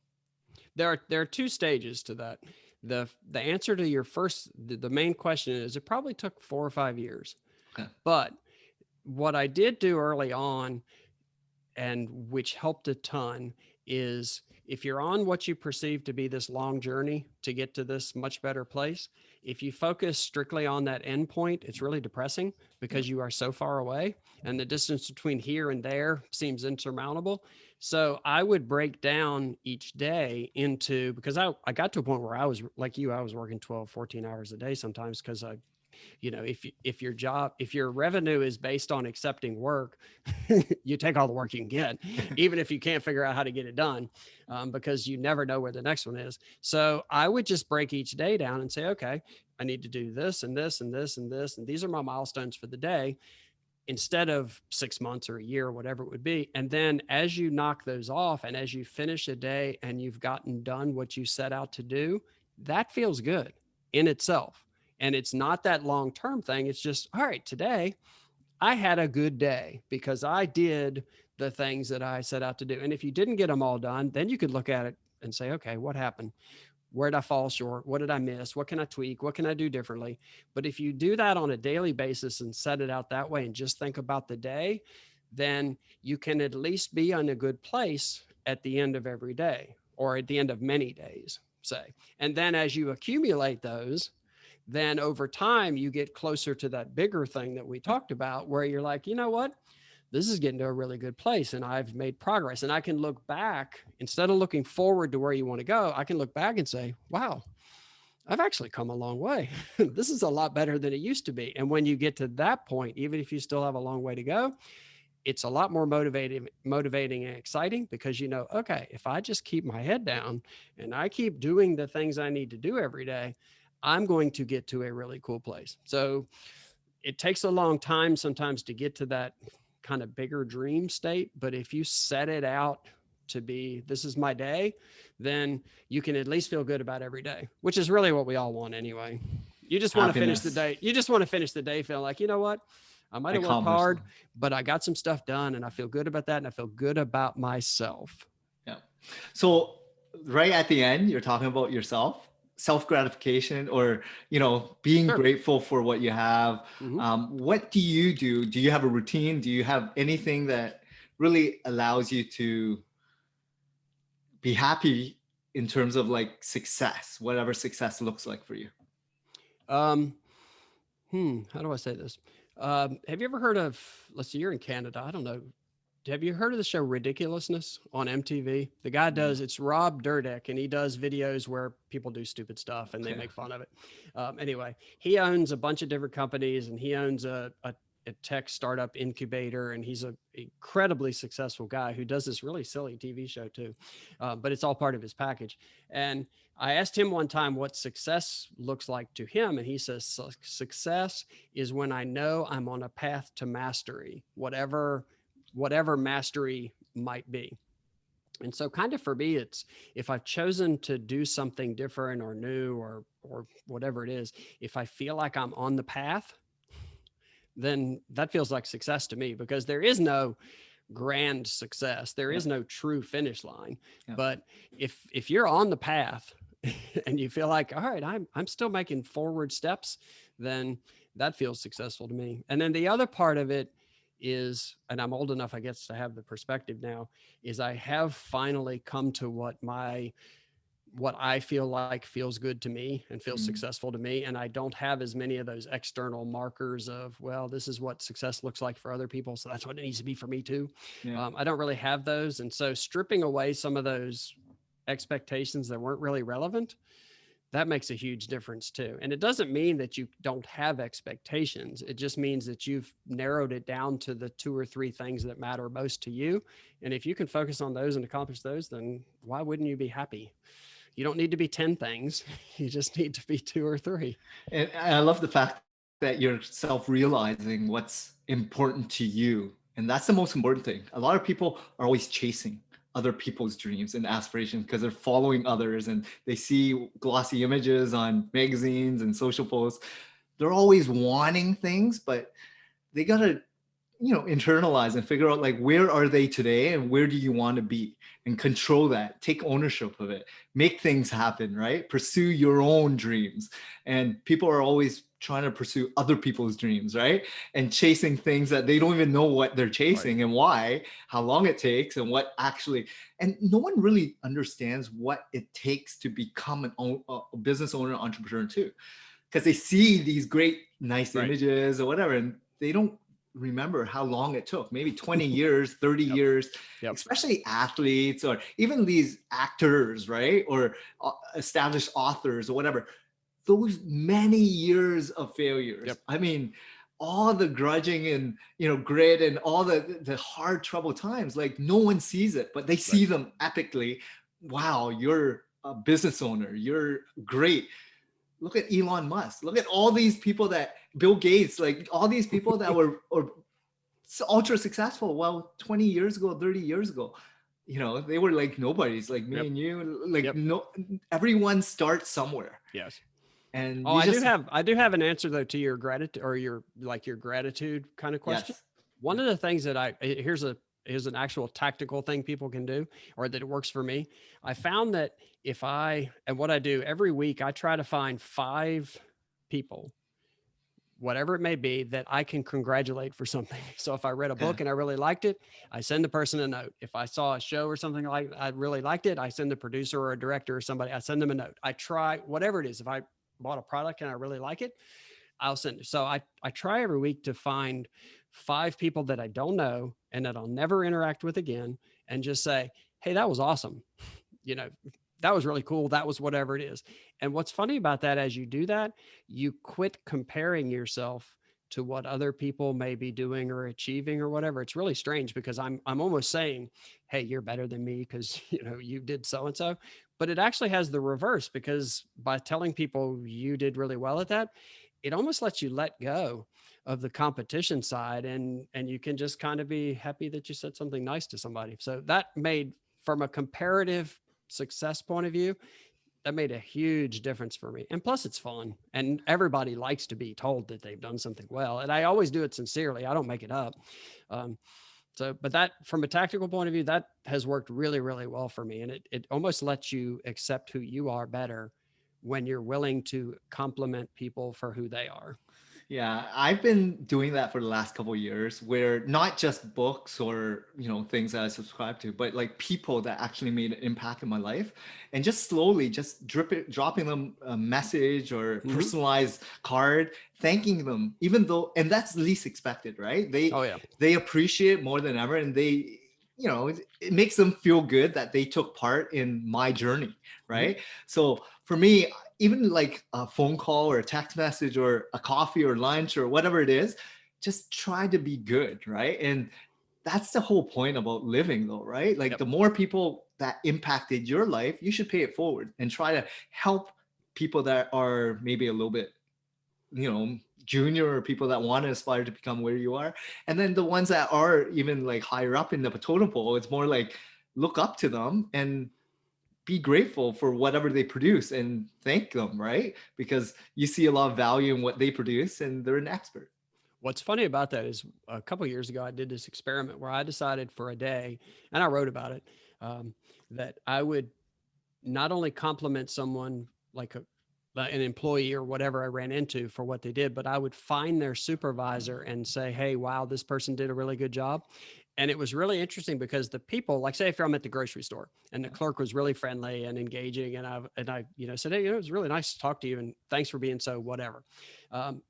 There are two stages to that. The answer to your first, the main question is, it probably took 4 or 5 years. okay. But what I did do early on, and which helped a ton, is if you're on what you perceive to be this long journey to get to this much better place, if you focus strictly on that end point, it's really depressing Yeah. because you are so far away and the distance between here and there seems insurmountable. So I would break down each day into, because I got to a point where I was like you, I was working 12, 14 hours a day sometimes, because if your job, if your revenue is based on accepting work, you take all the work you can get, even if you can't figure out how to get it done, because you never know where the next one is. So I would just break each day down and say, okay, I need to do this and this and this and this, and these are my milestones for the day, instead of 6 months or a year or whatever it would be. And then as you knock those off and as you finish a day and you've gotten done what you set out to do, that feels good in itself. And it's not that long-term thing. It's just, all right, today I had a good day because I did the things that I set out to do. And if you didn't get them all done, then you could look at it and say, okay, what happened? Where did I fall short? What did I miss? What can I tweak? What can I do differently? But if you do that on a daily basis and set it out that way and just think about the day, then you can at least be in a good place at the end of every day, or at the end of many days, say. And then as you accumulate those, then over time you get closer to that bigger thing that we talked about, where you're like, you know what? This is getting to a really good place and I've made progress. And I can look back, instead of looking forward to where you want to go, I can look back and say, wow, I've actually come a long way. This is a lot better than it used to be. And when you get to that point, even if you still have a long way to go, it's a lot more motivating and exciting, because you know, okay, if I just keep my head down and I keep doing the things I need to do every day, I'm going to get to a really cool place. So it takes a long time sometimes to get to that kind of bigger dream state. But if you set it out to be, this is my day, then you can at least feel good about every day, which is really what we all want anyway. You just want to finish the Happiness. day. You just want to finish the day feeling like, you know what? I might I have worked accomplished hard, them. but I got some stuff done and I feel good about that. And I feel good about myself. Yeah. So right at the end, you're talking about yourself, self gratification, or being Sure. grateful for what you have. Mm-hmm. What do you do? Do you have a routine? Do you have anything that really allows you to be happy in terms of like success, whatever success looks like for you? Um, how do I say this? Have you ever heard of, let's see, you're in Canada. I don't know. Have you heard of the show Ridiculousness on MTV? The guy No. does, it's Rob Dyrdek, and he does videos where people do stupid stuff and they Okay. make fun of it. Anyway, he owns a bunch of different companies and he owns a tech startup incubator, and he's an incredibly successful guy who does this really silly TV show too. But it's all part of his package. And I asked him one time what success looks like to him, and he says, success is when I know I'm on a path to mastery, whatever mastery might be. And so kind of for me, it's, if I've chosen to do something different or new or whatever it is, if I feel like I'm on the path, then that feels like success to me, because there is no grand success. There Yeah. is no true finish line. Yeah. But if you're on the path and you feel like, all right, I'm still making forward steps, then that feels successful to me. And then the other part of it is, and I'm old enough, I guess, to have the perspective now, is I have finally come to what I feel like feels good to me and feels Mm. successful to me. And I don't have as many of those external markers of, well, this is what success looks like for other people, so that's what it needs to be for me too. Yeah. I don't really have those. And so stripping away some of those expectations that weren't really relevant, that makes a huge difference too. And it doesn't mean that you don't have expectations. It just means that you've narrowed it down to the 2 or 3 things that matter most to you. And if you can focus on those and accomplish those, then why wouldn't you be happy? You don't need to be 10 things. You just need to be 2 or 3. And I love the fact that you're self-realizing what's important to you. And that's the most important thing. A lot of people are always chasing other people's dreams and aspirations because they're following others and they see glossy images on magazines and social posts. They're always wanting things, but they gotta, internalize and figure out like where are they today and where do you want to be, and control that, take ownership of it, make things happen, right? Pursue your own dreams. And people are always trying to pursue other people's dreams, right? And chasing things that they don't even know what they're chasing, Right. and why, how long it takes, and what actually, and no one really understands what it takes to become a business owner, entrepreneur too, because they see these great nice Right. images or whatever, and they don't remember how long it took, maybe 20 years, 30 Yep. years, Yep. especially athletes or even these actors, right? Or established authors or whatever. Those many years of failures. Yep. I mean, all the grudging and grit and all the hard trouble times, like no one sees it, but they see Right. them epically. Wow, you're a business owner. You're great. Look at Elon Musk. Look at all these people, that Bill Gates, like all these people that were ultra successful. Well, 20 years ago, 30 years ago, they were like nobodies, like me Yep. and you. Like Yep. no, everyone starts somewhere, Yes. and Oh, you just I do have an answer though to your gratitude, or your gratitude kind of question. yes, One of the things that here's an actual tactical thing people can do, or that it works for me. I found that and what I do every week, I try to find 5 people, whatever it may be, that I can congratulate for something. So if I read a yeah, book and I really liked it, I send the person a note. If I saw a show or something like I really liked it, I send the producer or a director or somebody, I send them a note. I try whatever it is. If I bought a product and I really like it, I'll send it. So I try every week to find 5 people that I don't know and that I'll never interact with again, and just say, hey, that was awesome. You know, that was really cool. That was whatever it is. And what's funny about that, as you do that, you quit comparing yourself to what other people may be doing or achieving or whatever. It's really strange, because I'm almost saying, hey, you're better than me because you did so and so. But it actually has the reverse, because by telling people you did really well at that, it almost lets you let go of the competition side, and you can just kind of be happy that you said something nice to somebody. So that made, from a comparative success point of view, that made a huge difference for me. And plus it's fun, and everybody likes to be told that they've done something well. And I always do it sincerely. I don't make it up. Um, but that, from a tactical point of view, that has worked really, really well for me. And it almost lets you accept who you are better when you're willing to compliment people for who they are. yeah. I've been doing that for the last couple of years, where not just books or things that I subscribe to, but like people that actually made an impact in my life, and just slowly just dropping them a message or Mm-hmm. personalized card, thanking them, even though, and that's least expected, right? they Oh yeah. they appreciate more than ever, and it makes them feel good that they took part in my journey, Mm-hmm. right? So for me, even like a phone call or a text message or a coffee or lunch or whatever it is, just try to be good, right? And that's the whole point about living, though, right? Like Yep. the more people that impacted your life, you should pay it forward and try to help people that are maybe a little bit, junior, or people that want to aspire to become where you are. And then the ones that are even like higher up in the totem pole, it's more like look up to them and be grateful for whatever they produce and thank them, right? Because you see a lot of value in what they produce and they're an expert. What's funny about that is, a couple of years ago, I did this experiment where I decided for a day, and I wrote about it, um, that I would not only compliment someone, like an employee or whatever I ran into, for what they did, but I would find their supervisor and say, hey, wow, this person did a really good job. And it was really interesting, because the people, like, say if I'm at the grocery store and the clerk was really friendly and engaging, and I said, hey, it was really nice to talk to you, and thanks for being so whatever.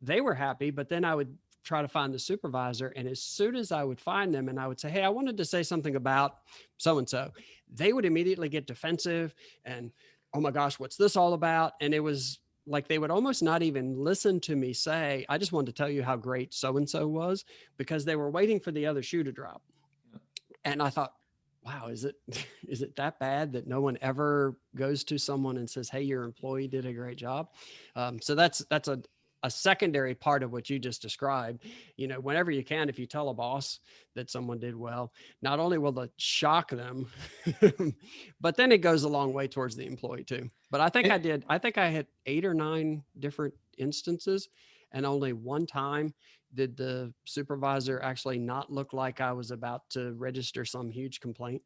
They were happy, but then I would try to find the supervisor, and as soon as I would find them and I would say, hey, I wanted to say something about so and so, they would immediately get defensive and, oh my gosh, what's this all about? And it was like they would almost not even listen to me say, I just wanted to tell you how great so and so was, because they were waiting for the other shoe to drop. And I thought, wow, is it is it that bad that no one ever goes to someone and says, hey, your employee did a great job? So that's a secondary part of what you just described. Whenever you can, if you tell a boss that someone did well, not only will it shock them, but then it goes a long way towards the employee too. But I think I had 8 or 9 different instances. And only one time did the supervisor actually not look like I was about to register some huge complaint.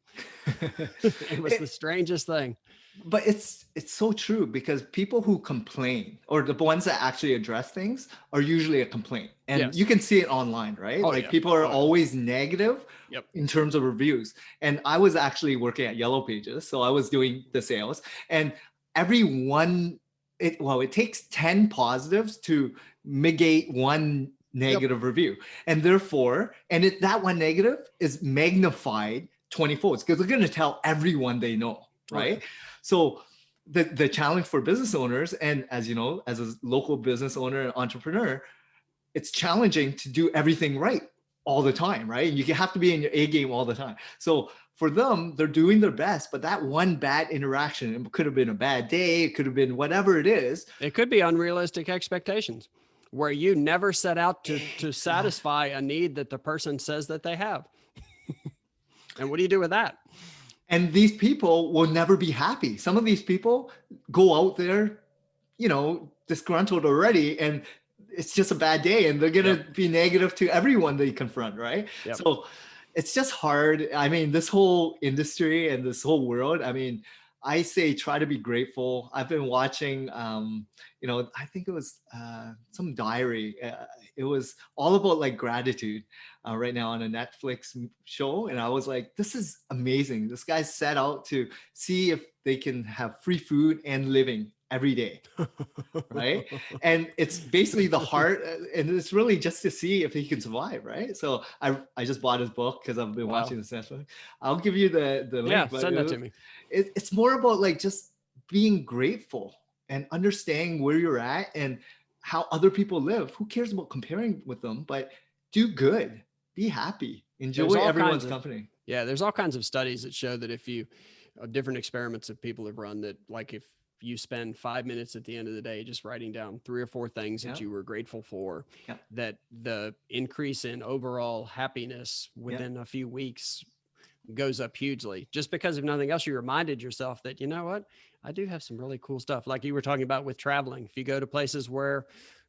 It was the It- strangest thing. but it's so true because people who complain or the ones that actually address things are usually a complaint, and you Yes. can see it online, right? Oh, Like yeah. people are Oh, yeah. always negative Yep. in terms of reviews. And I was actually working at Yellow Pages, so I was doing the sales, and every one it takes 10 positives to mitigate one Yep. negative review, and therefore that one negative is magnified 20 folds because they're going to tell everyone they know, Oh, yeah. right? So the challenge for business owners, and as you know, as a local business owner and entrepreneur, it's challenging to do everything right all the time, right? And you have to be in your A game all the time. So for them, they're doing their best, but that one bad interaction, it could have been a bad day, it could have been whatever it is. It could be unrealistic expectations where you never set out to Exactly. satisfy a need that the person says that they have. And what do you do with that? And these people will never be happy. Some of these people go out there, disgruntled already, and it's just a bad day, and they're gonna Yep. be negative to everyone they confront, right? Yep. So it's just hard. I mean, this whole industry and this whole world, I mean, I say try to be grateful. I've been watching, I think it was some diary. It was all about like gratitude right now on a Netflix show. And I was like, this is amazing. This guy set out to see if they can have free food and living every day. Right. And it's basically the heart. And it's really just to see if he can survive. Right. So I just bought his book because I've been Wow. watching this Netflix. I'll give you the link. Yeah, But send that to me. it's more about like just being grateful and understanding where you're at and how other people live. Who cares about comparing with them? But do good, be happy, enjoy everyone's company. Yeah, there's all kinds of studies that show that if you different experiments that people have run, that like if you spend 5 minutes at the end of the day just writing down 3 or 4 things that you were grateful for, that the increase in overall happiness within a few weeks goes up hugely. Just because if nothing else, you reminded yourself that, you know what, I do have some really cool stuff. Like you were talking about with traveling. If you go to places where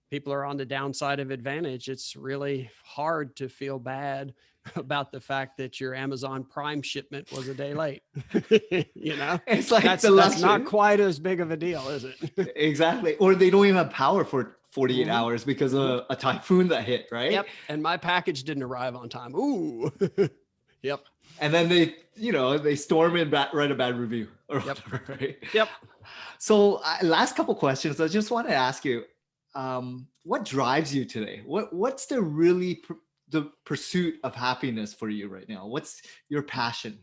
people are on the downside of advantage, it's really hard to feel bad about the fact that your Amazon Prime shipment was a day late. It's like that's not quite as big of a deal, is it? Exactly. Or they don't even have power for 48 hours because of a typhoon that hit, right? Yep. And my package didn't arrive on time. Ooh. Yep. And then they storm in, write a bad review or whatever, right? Yep. So last couple questions. I just want to ask you, what drives you today? What's the pursuit of happiness for you right now? What's your passion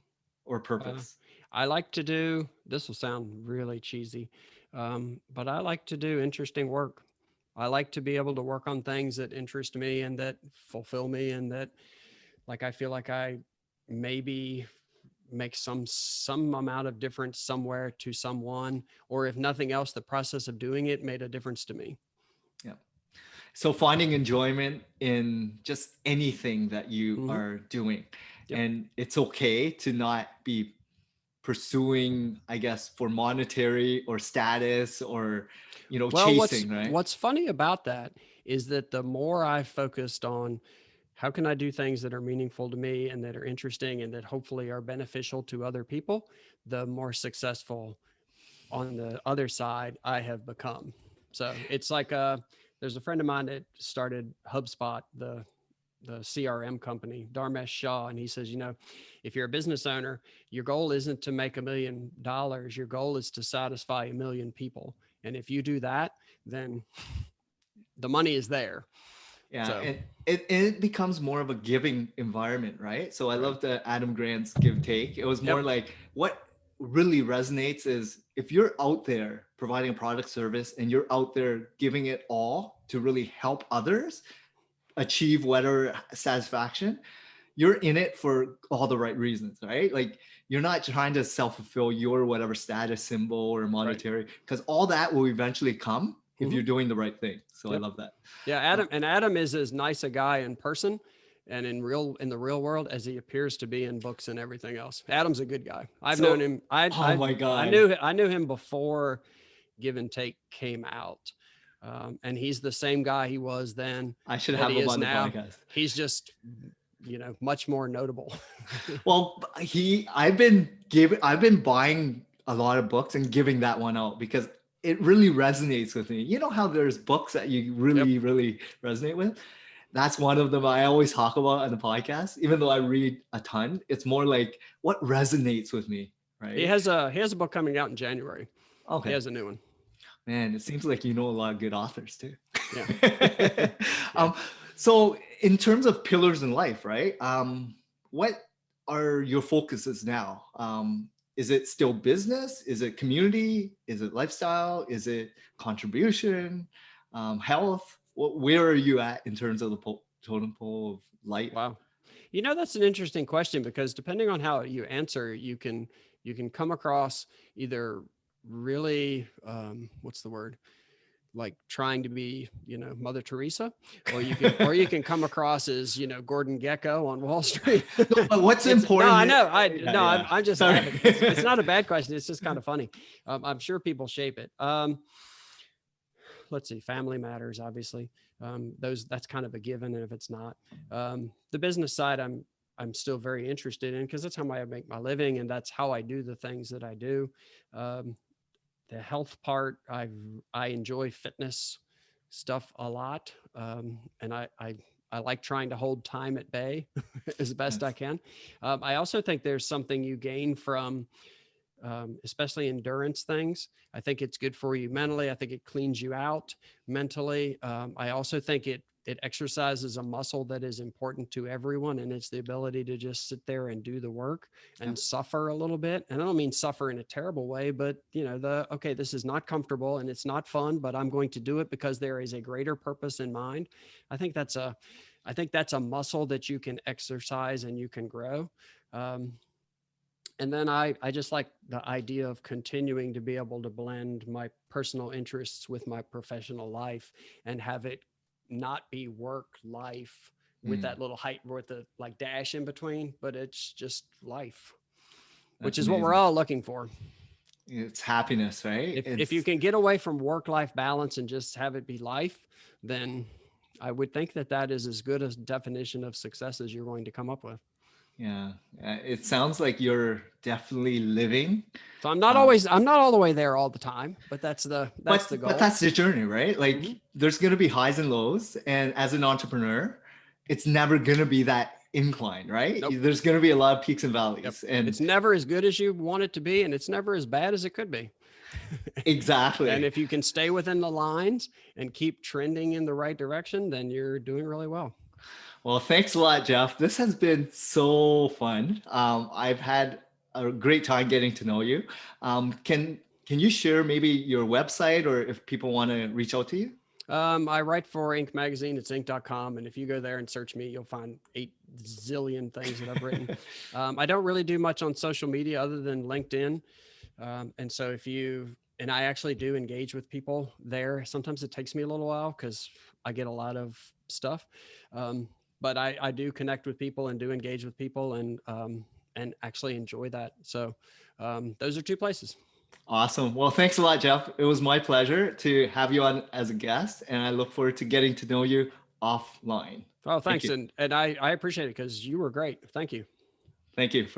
or purpose? I like to do, this will sound really cheesy, but I like to do interesting work. I like to be able to work on things that interest me and that fulfill me, and that like I feel like I maybe make some amount of difference somewhere to someone, or if nothing else, the process of doing it made a difference to me. Yeah. So finding enjoyment in just anything that you are doing. Yep. And it's okay to not be pursuing, I guess, for monetary or status or, chasing, right? What's funny about that is that the more I focused on how can I do things that are meaningful to me and that are interesting and that hopefully are beneficial to other people, the more successful on the other side I have become. So it's like there's a friend of mine that started HubSpot, the CRM company, Dharmesh Shah, and he says, if you're a business owner, your goal isn't to make $1 million. Your goal is to satisfy 1 million people. And if you do that, then the money is there. Yeah, So, and it becomes more of a giving environment, right? So I love the Adam Grant's give take. It was more like what really resonates is if you're out there providing a product service and you're out there giving it all to really help others achieve whatever satisfaction, you're in it for all the right reasons, right? Like you're not trying to self-fulfill your whatever status symbol or monetary, because all that will eventually come if you're doing the right thing. So I love that. Yeah, Adam is as nice a guy in person and in the real world as he appears to be in books and everything else. Adam's a good guy. I've known him. Oh my God. I knew him before Give and Take came out. And he's the same guy he was then I should that have he him is on the now. podcast. He's just, much more notable. Well, I've been buying a lot of books and giving that one out because it really resonates with me. You know how there's books that you Yep. really resonate with? That's one of them I always talk about on the podcast. Even though I read a ton, it's more like what resonates with me, He right? has a book coming out in January. He Okay. has a new one. Man, it seems like you know a lot of good authors too. Yeah. Yeah. um, so in terms of pillars in life, right? What are your focuses now? Is it still business? Is it community? Is it lifestyle? Is it contribution? Health? Where are you at in terms of the totem pole of life? Wow. That's an interesting question because depending on how you answer, you can come across either really what's the word? Like trying to be, Mother Teresa, or you can come across as, Gordon Gekko on Wall Street. No, but what's No, important? I know. Yeah, No, yeah. I'm just Sorry. laughing. It's not a bad question. It's just kind of funny. I'm sure people shape it. Let's see, family matters, obviously. That's kind of a given. And if it's not, the business side, I'm still very interested in because that's how I make my living. And that's how I do the things that I do. The health part, I enjoy fitness stuff a lot. And I like trying to hold time at bay as best I Yes. can. I also think there's something you gain from, especially endurance things. I think it's good for you mentally. I think it cleans you out mentally. I also think it exercises a muscle that is important to everyone, and it's the ability to just sit there and do the work and Yeah. suffer a little bit. And I don't mean suffer in a terrible way, but okay, this is not comfortable and it's not fun, but I'm going to do it because there is a greater purpose in mind. I think that's a muscle that you can exercise and you can grow. And then I just like the idea of continuing to be able to blend my personal interests with my professional life and have it not be work life with Mm, that little height with the like dash in between, but it's just life, which that's is what we're amazing. all looking for. It's happiness, right? If you can get away from work-life balance and just have it be life, then I would think that is as good a definition of success as you're going to come up with. Yeah, it sounds like you're definitely living. So I'm Um, not all the way there all the time, but that's the but goal. that's the journey, right? Like Mhm. there's gonna be highs and lows, and as an entrepreneur, it's never gonna be that incline, right? Nope. There's gonna be a lot of peaks and Yep. valleys, and It's never as good as you want it to be, and it's never as bad as it could be. And exactly. if you can stay within the lines and keep trending in the right direction, then you're doing really well. Well, thanks a lot, Jeff. This has been so fun. I've had a great time getting to know you. Can you share maybe your website or if people want to reach out to you? I write for Inc. magazine. It's inc.com. And if you go there and search me, you'll find 8 zillion things that I've written. I don't really do much on social media other than LinkedIn. And so and I actually do engage with people there. Sometimes it takes me a little while because I get a lot of stuff. But I do connect with people and do engage with people and actually enjoy that. So those are two places. Awesome. Well, thanks a lot, Jeff. It was my pleasure to have you on as a guest, and I look forward to getting to know you offline. Oh, Thank thanks. you. And I appreciate it because you were great. Thank you. Thank you.